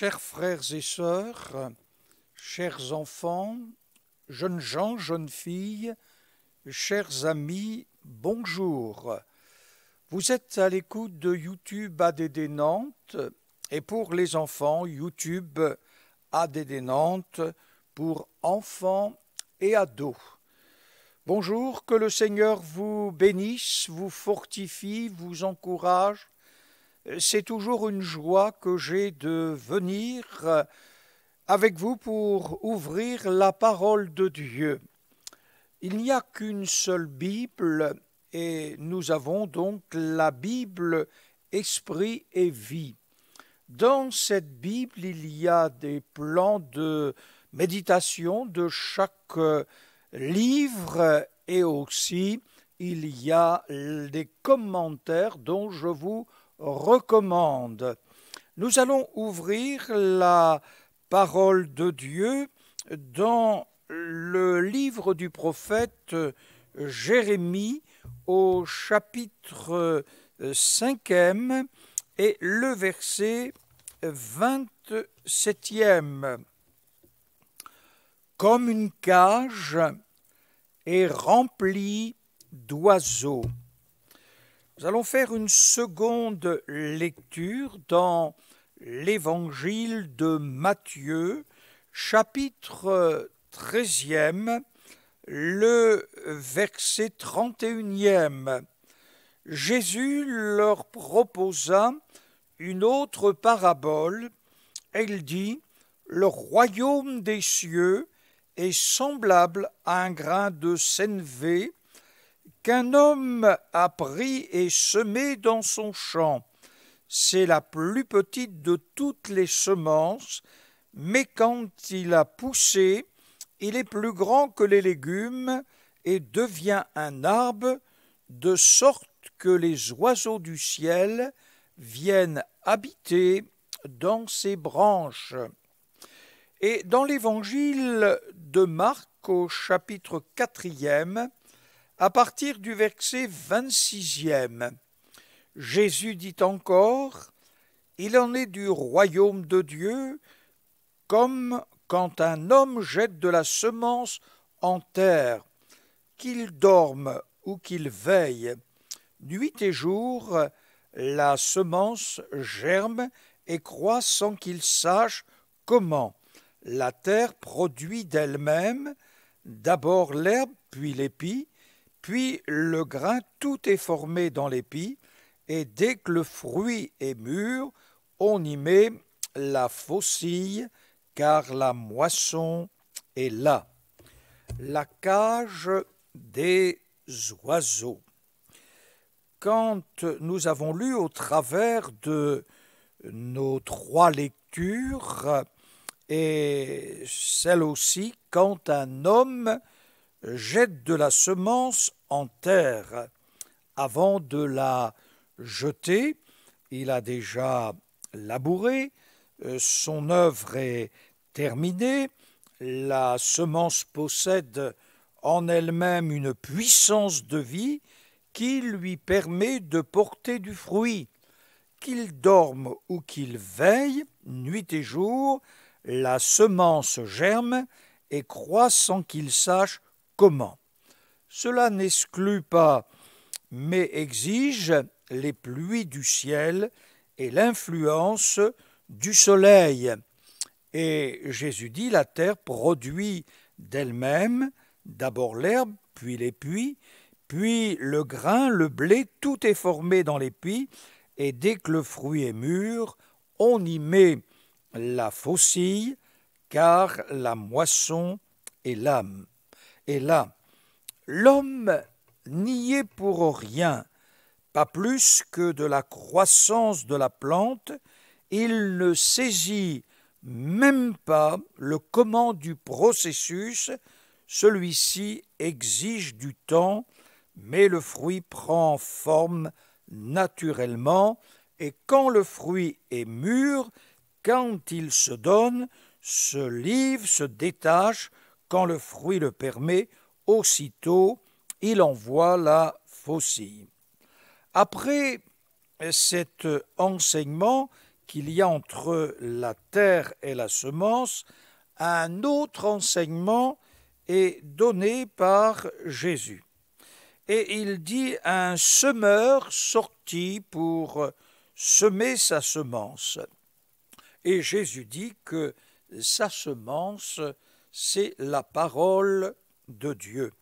Chers frères et sœurs, chers enfants, jeunes gens, jeunes filles, chers amis, bonjour. Vous êtes à l'écoute de YouTube ADD Nantes et pour les enfants, YouTube ADD Nantes pour enfants et ados. Bonjour, que le Seigneur vous bénisse, vous fortifie, vous encourage. C'est toujours une joie que j'ai de venir avec vous pour ouvrir la parole de Dieu. Il n'y a qu'une seule Bible et nous avons donc la Bible Esprit et Vie. Dans cette Bible, il y a des plans de méditation de chaque livre et aussi il y a des commentaires dont je vous recommande. Nous allons ouvrir la parole de Dieu dans le livre du prophète Jérémie au chapitre 5e et le verset 27e. Comme une cage est remplie d'oiseaux. Nous allons faire une seconde lecture dans l'évangile de Matthieu, chapitre 13e, le verset 31e. Jésus leur proposa une autre parabole. Elle dit : le royaume des cieux est semblable à un grain de sénévé qu'un homme a pris et semé dans son champ. C'est la plus petite de toutes les semences, mais quand il a poussé, il est plus grand que les légumes et devient un arbre, de sorte que les oiseaux du ciel viennent habiter dans ses branches. Et dans l'évangile de Marc, au chapitre 4e, à partir du verset 26e, Jésus dit encore : il en est du royaume de Dieu comme quand un homme jette de la semence en terre, qu'il dorme ou qu'il veille. Nuit et jour, la semence germe et croît sans qu'il sache comment. La terre produit d'elle-même d'abord l'herbe, puis l'épi, puis le grain, tout est formé dans l'épi, et dès que le fruit est mûr, on y met la faucille, car la moisson est là. La cage des oiseaux. Quand nous avons lu au travers de nos 3 lectures, et celle aussi quand un homme jette de la semence en terre. Avant de la jeter, il a déjà labouré, son œuvre est terminée, la semence possède en elle-même une puissance de vie qui lui permet de porter du fruit. Qu'il dorme ou qu'il veille, nuit et jour, la semence germe et croît sans qu'il sache comment. Cela n'exclut pas, mais exige les pluies du ciel et l'influence du soleil. Et Jésus dit : la terre produit d'elle-même d'abord l'herbe, puis l'épi, puis le grain, le blé, tout est formé dans l'épi, et dès que le fruit est mûr, on y met la faucille, car la moisson est là. L'homme n'y est pour rien, pas plus que de la croissance de la plante. Il ne saisit même pas le comment du processus. Celui-ci exige du temps, mais le fruit prend forme naturellement, et quand le fruit est mûr, quand il se donne, se livre, se détache, quand le fruit le permet, aussitôt il envoie la faucille. Après cet enseignement qu'il y a entre la terre et la semence, un autre enseignement est donné par Jésus. Et il dit « un semeur sortit pour semer sa semence ». Et Jésus dit que sa semence, c'est la parole de Dieu.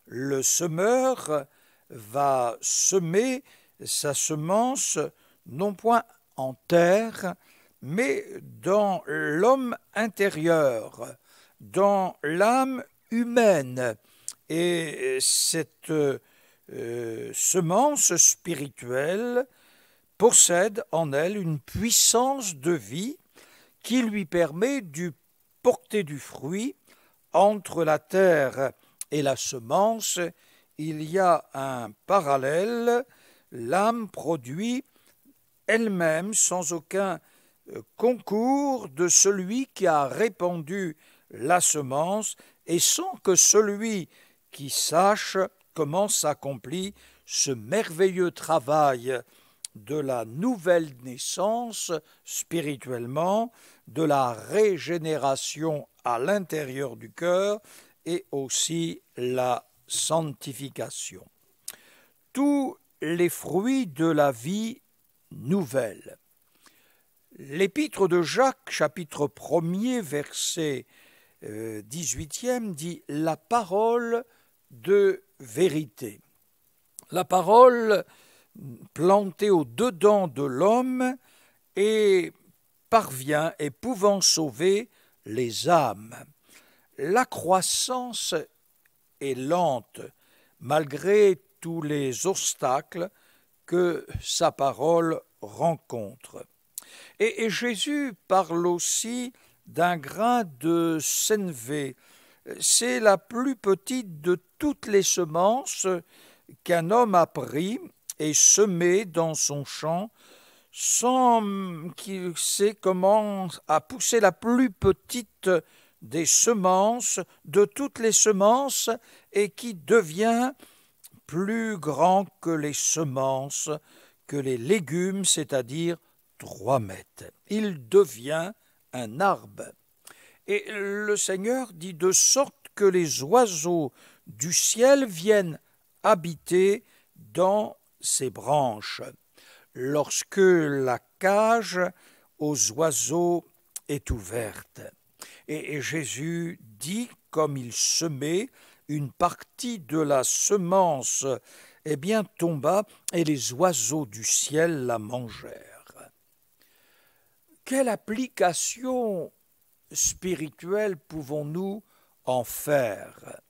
Le semeur va semer sa semence non point en terre, mais dans l'homme intérieur, dans l'âme humaine. Et cette semence spirituelle possède en elle une puissance de vie qui lui permet de porter du fruit. Entre la terre et la semence, il y a un parallèle. L'âme produit elle-même, sans aucun concours de celui qui a répandu la semence, et sans que celui qui sache comment s'accomplit ce merveilleux travail de la nouvelle naissance spirituellement, de la régénération à l'intérieur du cœur et aussi la sanctification. Tous les fruits de la vie nouvelle. L'épître de Jacques, chapitre 1er, verset 18e, dit « la parole de vérité ». La parole plantée au-dedans de l'homme et parvient et pouvant sauver les âmes. La croissance est lente, malgré tous les obstacles que sa parole rencontre. Et Jésus parle aussi d'un grain de sénévé. C'est la plus petite de toutes les semences qu'un homme a pris et semé dans son champ, sans qu'il sait comment a poussé la plus petite des semences, de toutes les semences, et qui devient plus grand que les semences, que les légumes, c'est-à-dire 3 mètres. Il devient un arbre. Et le Seigneur dit de sorte que les oiseaux du ciel viennent habiter dans ses branches. Lorsque la cage aux oiseaux est ouverte. Et Jésus dit, comme il semait, une partie de la semence tomba et les oiseaux du ciel la mangèrent. Quelle application spirituelle pouvons-nous en faire?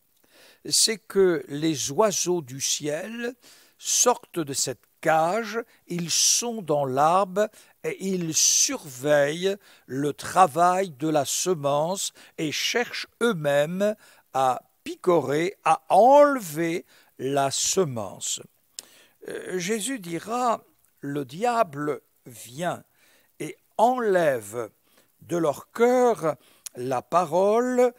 C'est que les oiseaux du ciel sortent de cette cage, ils sont dans l'arbre et ils surveillent le travail de la semence et cherchent eux-mêmes à picorer, à enlever la semence. Jésus dira, le diable vient et enlève de leur cœur la parole,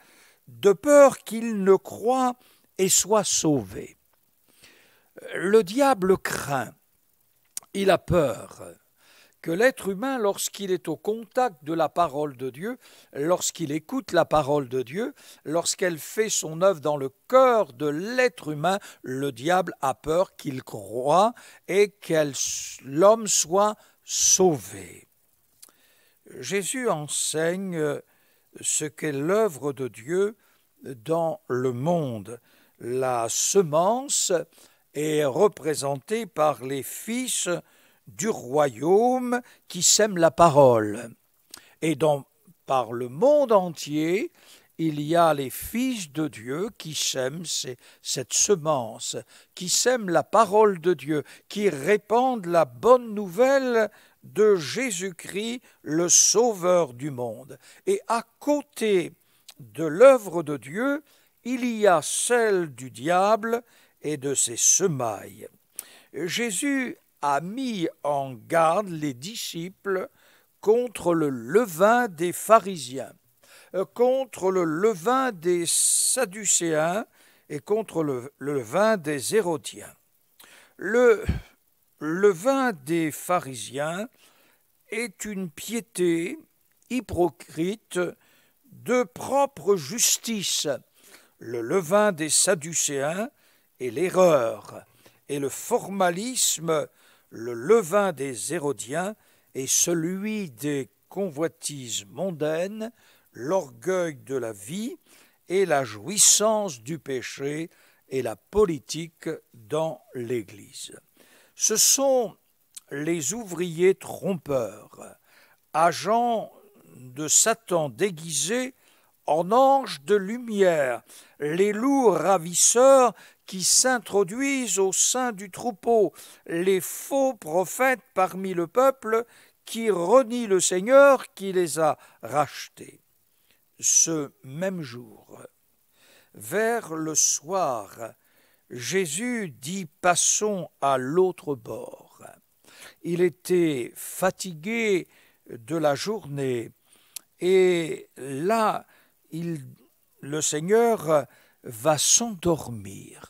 de peur qu'ils ne croient et soient sauvés. Le diable craint, il a peur que l'être humain, lorsqu'il est au contact de la parole de Dieu, lorsqu'il écoute la parole de Dieu, lorsqu'elle fait son œuvre dans le cœur de l'être humain, le diable a peur qu'il croie et que l'homme soit sauvé. Jésus enseigne ce qu'est l'œuvre de Dieu dans le monde. La semence est représentée par les fils du royaume qui sèment la parole. Et par le monde entier, il y a les fils de Dieu qui sèment cette semence, qui sèment la parole de Dieu, qui répandent la bonne nouvelle de Jésus-Christ, le Sauveur du monde. Et à côté de l'œuvre de Dieu, il y a celle du diable et de ses semailles. Jésus a mis en garde les disciples contre le levain des pharisiens, contre le levain des sadducéens et contre le levain des hérodiens. Le levain des pharisiens est une piété hypocrite de propre justice, le levain des Sadducéens est l'erreur, et le formalisme, le levain des Hérodiens, et celui des convoitises mondaines, l'orgueil de la vie et la jouissance du péché et la politique dans l'Église. Ce sont les ouvriers trompeurs, agents de Satan déguisés en anges de lumière, les loups ravisseurs qui s'introduisent au sein du troupeau, les faux prophètes parmi le peuple qui renient le Seigneur qui les a rachetés. Ce même jour, vers le soir, Jésus dit « Passons à l'autre bord ». Il était fatigué de la journée et là, le Seigneur va s'endormir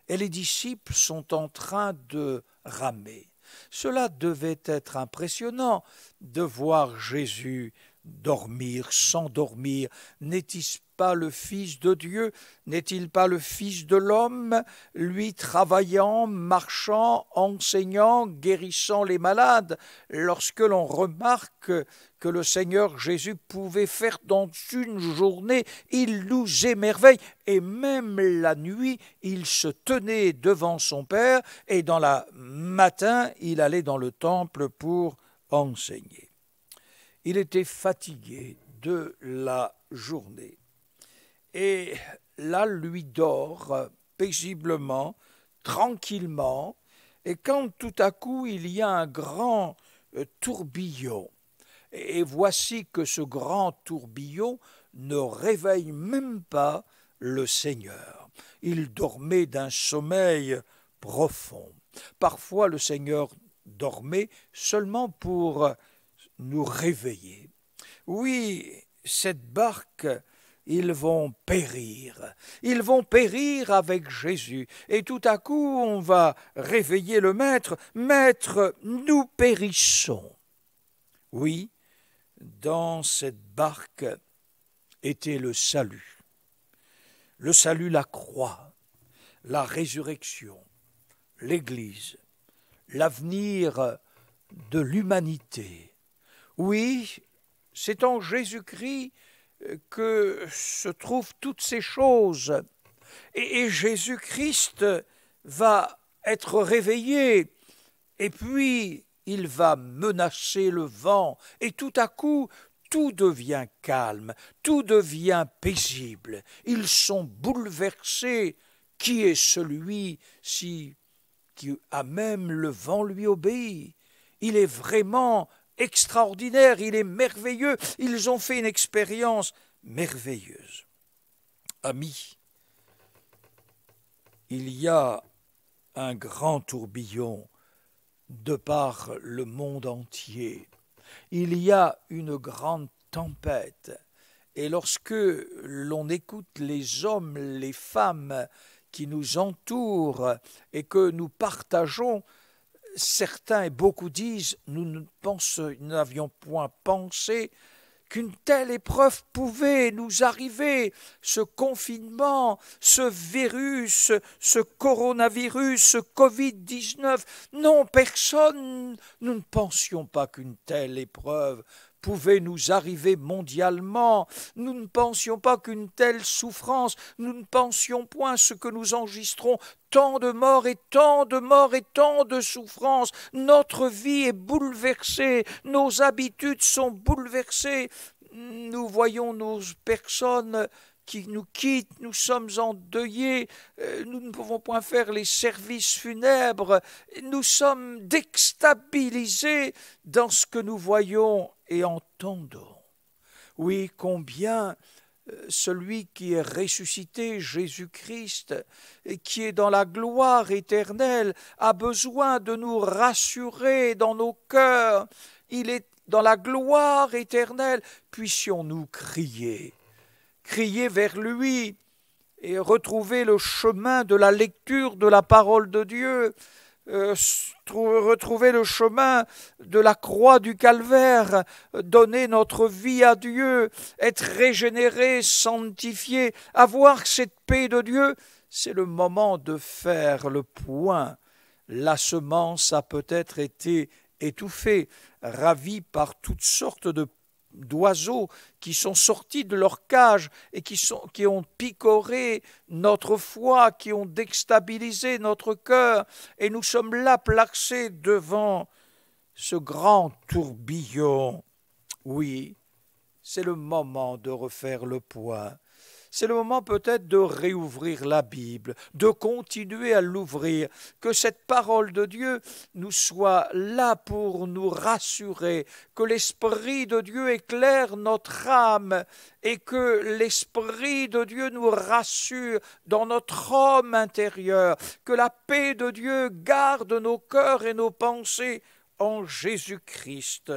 et les disciples sont en train de ramer. Cela devait être impressionnant de voir Jésus dormir, s'endormir. N'est-il pas le Fils de Dieu? N'est-il pas le Fils de l'homme, lui travaillant, marchant, enseignant, guérissant les malades? Lorsque l'on remarque que le Seigneur Jésus pouvait faire dans une journée, il nous émerveille. Et même la nuit, il se tenait devant son Père et dans le matin, il allait dans le temple pour enseigner. Il était fatigué de la journée. Et là, lui dort paisiblement, tranquillement, et quand tout à coup il y a un grand tourbillon, et voici que ce grand tourbillon ne réveille même pas le Seigneur. Il dormait d'un sommeil profond. Parfois le Seigneur dormait seulement pour nous réveiller. Oui, cette barque, ils vont périr avec Jésus. Et tout à coup, on va réveiller le Maître. Maître, nous périssons. Oui, dans cette barque était le salut, la croix, la résurrection, l'Église, l'avenir de l'humanité. Oui, c'est en Jésus-Christ que se trouvent toutes ces choses. Et Jésus-Christ va être réveillé, et puis il va menacer le vent, et tout à coup, tout devient calme, tout devient paisible. Ils sont bouleversés. Qui est celui-ci qui a même le vent lui obéit? Il est vraiment extraordinaire, il est merveilleux. Ils ont fait une expérience merveilleuse. Amis, il y a un grand tourbillon de par le monde entier. Il y a une grande tempête. Et lorsque l'on écoute les hommes, les femmes qui nous entourent et que nous partageons, certains et beaucoup disent, nous n'avions point pensé qu'une telle épreuve pouvait nous arriver, ce confinement, ce virus, ce coronavirus, ce Covid-19. Non, personne, nous ne pensions pas qu'une telle épreuve pouvait nous arriver mondialement. Nous ne pensions pas qu'une telle souffrance, nous ne pensions point ce que nous enregistrons, tant de morts et tant de morts et tant de souffrances. Notre vie est bouleversée, nos habitudes sont bouleversées. Nous voyons nos personnes qui nous quittent, nous sommes endeuillés, nous ne pouvons point faire les services funèbres, nous sommes déstabilisés dans ce que nous voyons et entendons. Oui, combien celui qui est ressuscité, Jésus-Christ, et qui est dans la gloire éternelle, a besoin de nous rassurer dans nos cœurs. Il est dans la gloire éternelle. Puissions-nous crier vers lui et retrouver le chemin de la lecture de la parole de Dieu. retrouver le chemin de la croix du calvaire, donner notre vie à Dieu, être régénéré, sanctifié, avoir cette paix de Dieu, c'est le moment de faire le point. La semence a peut-être été étouffée, ravie par toutes sortes d'oiseaux qui sont sortis de leur cage et qui ont picoré notre foi, qui ont déstabilisé notre cœur, et nous sommes là placés devant ce grand tourbillon. Oui, c'est le moment de refaire le point. C'est le moment peut-être de réouvrir la Bible, de continuer à l'ouvrir, que cette parole de Dieu nous soit là pour nous rassurer, que l'Esprit de Dieu éclaire notre âme et que l'Esprit de Dieu nous rassure dans notre homme intérieur, que la paix de Dieu garde nos cœurs et nos pensées en Jésus-Christ.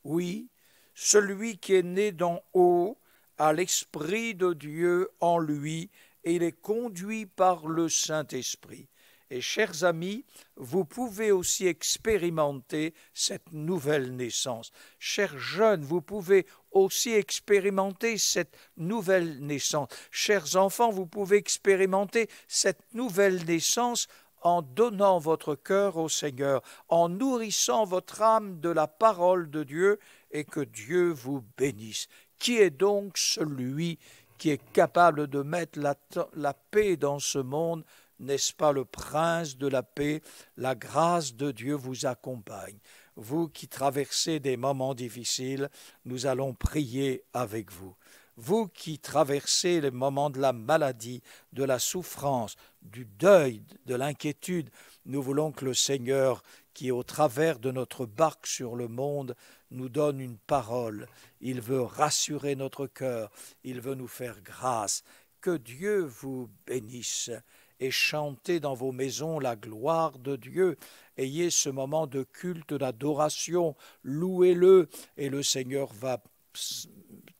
Oui, celui qui est né d'en haut, à l'Esprit de Dieu en lui, et il est conduit par le Saint-Esprit. Et chers amis, vous pouvez aussi expérimenter cette nouvelle naissance. Chers jeunes, vous pouvez aussi expérimenter cette nouvelle naissance. Chers enfants, vous pouvez expérimenter cette nouvelle naissance en donnant votre cœur au Seigneur, en nourrissant votre âme de la parole de Dieu, et que Dieu vous bénisse. Qui est donc celui qui est capable de mettre la paix dans ce monde? N'est-ce pas le prince de la paix? La grâce de Dieu vous accompagne. Vous qui traversez des moments difficiles, nous allons prier avec vous. Vous qui traversez les moments de la maladie, de la souffrance, du deuil, de l'inquiétude, nous voulons que le Seigneur, qui au travers de notre barque sur le monde, nous donne une parole. Il veut rassurer notre cœur, il veut nous faire grâce. Que Dieu vous bénisse et chantez dans vos maisons la gloire de Dieu. Ayez ce moment de culte, d'adoration, louez-le, et le Seigneur va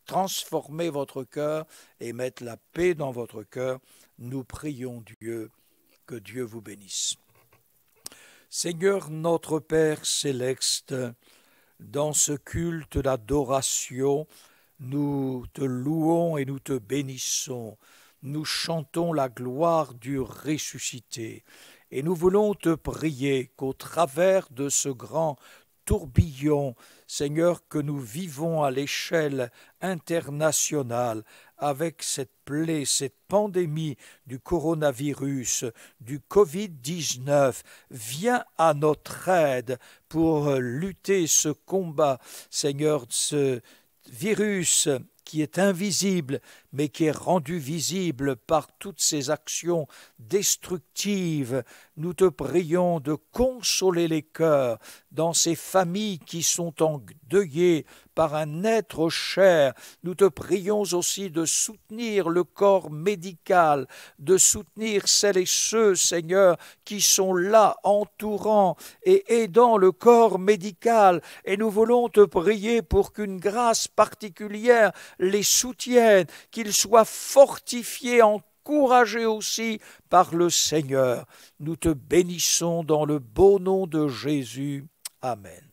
transformer votre cœur et mettre la paix dans votre cœur. Nous prions Dieu, que Dieu vous bénisse. Seigneur notre Père céleste, dans ce culte d'adoration, nous te louons et nous te bénissons. Nous chantons la gloire du ressuscité. Et nous voulons te prier qu'au travers de ce grand tourbillon, Seigneur, que nous vivons à l'échelle internationale, avec cette plaie, cette pandémie du coronavirus, du Covid-19, viens à notre aide pour lutter ce combat, Seigneur, ce virus qui est invisible, mais qui est rendu visible par toutes ces actions destructives. Nous te prions de consoler les cœurs dans ces familles qui sont endeuillées par un être cher. Nous te prions aussi de soutenir le corps médical, de soutenir celles et ceux, Seigneur, qui sont là, entourant et aidant le corps médical. Et nous voulons te prier pour qu'une grâce particulière les soutienne, qu'ils soient fortifiés, encouragés aussi par le Seigneur. Nous te bénissons dans le beau nom de Jésus. Amen.